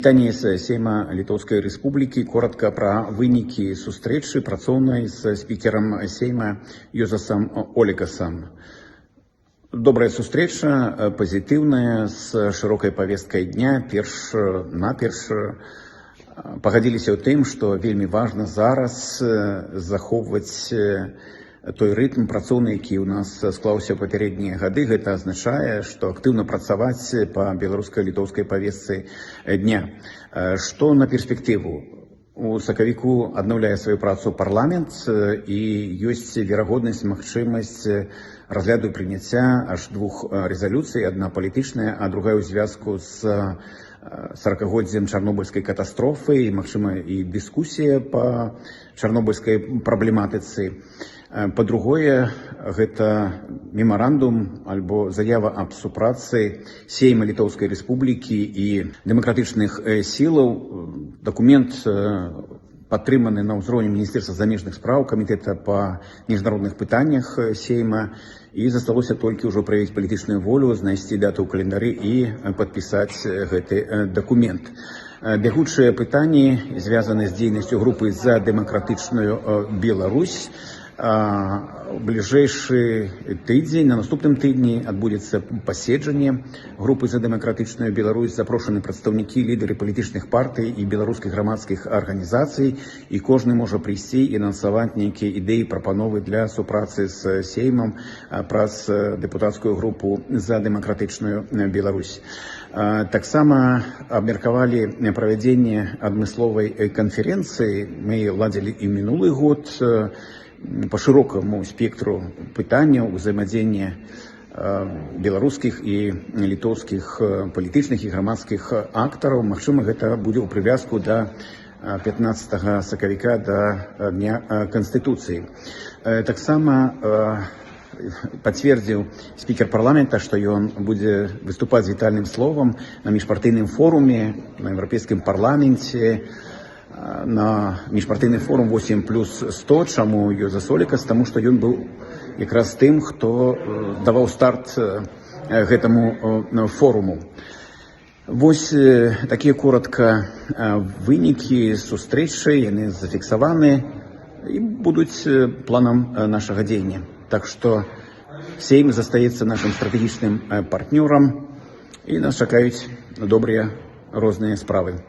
Вітанне з Сейма Літоўскай Рэспублікі. Коротка пра вынікі сустрэчы працоўнай з спікерам Сейма Юзасам Олегасам. Добрая сустрэча, пазітыўная, з шырокай павесткай дня. Наперш пагадзіліся ў тым, што вельмі важна зараз захоўваць той рытм працоўны, які ў нас склаўся ў папярэднія гады. Гэта азначае, што актыўна працаваць па беларуска-літоўскай павестцы дня. Што на перспектыву? У сакавіку аднаўляе сваю працу парламент і ёсць верагоднасць, магчымасць разгляду і прыняцця аж двух рэзалюцый, адна палітычная, а другая ў звязку з 40-годдзем чарнобыльскай катастрофы, і, магчыма, і дыскусія па чарнобыльскай праблематыцы. Па-другое, гэта мемарандум альбо заява аб супрацы Сейма Літоўскай Рэспублікі і дэмакратычных сілаў. Дакумент падтрыманы на ўзроўні Міністэрства замежных спраў, камітэта па міжнародных пытаннях Сейма, і засталося толькі ўжо праявіць палітычную волю, знайсці дату ў календары і падпісаць гэты дакумент. Бягучыя пытанні звязаны з дзейнасцю групы за дэмакратычную Беларусь. У бліжэйшы тыдзень, на наступным тыдні, адбудзецца паседжанне групы за дэмакратычную Беларусь. Запрошаны прадстаўнікі, лідары палітычных партый і беларускіх грамадскіх арганізацый, і кожны можа прыйсці і анансаваць нейкія ідэі, прапановы для супрацы з Сеймам праз дэпутацкую групу за дэмакратычную Беларусь. Таксама абмеркавалі правядзенне адмысловай канферэнцыі. Мы ладзілі і мінулы год по широкому спектру пытанняў узаемадзеяння беларускіх і літоўскіх палітычных і грамадскіх актараў. Магчыма, гэта будзе ў прывязку да 15 сакавіка, да Дня Канстытуцыі. Таксама пацвердзіў спікер парламента, што ён будзе выступаць з вітальным словам на міжпартыйным форуме, на еўрапейскім парламенце, на міжпартыйны форум 8+100. Чаму Юзас Олегас? Таму што ён быў якраз тым, хто даваў старт гэтаму форуму. Вось такія коротка вынікі сустрэчы, яны зафіксаваны і будуць планам нашага дзеяння. Так што Сейм застаецца нашым стратэгічным партнёрам, і нас чакаюць добрыя розныя справы.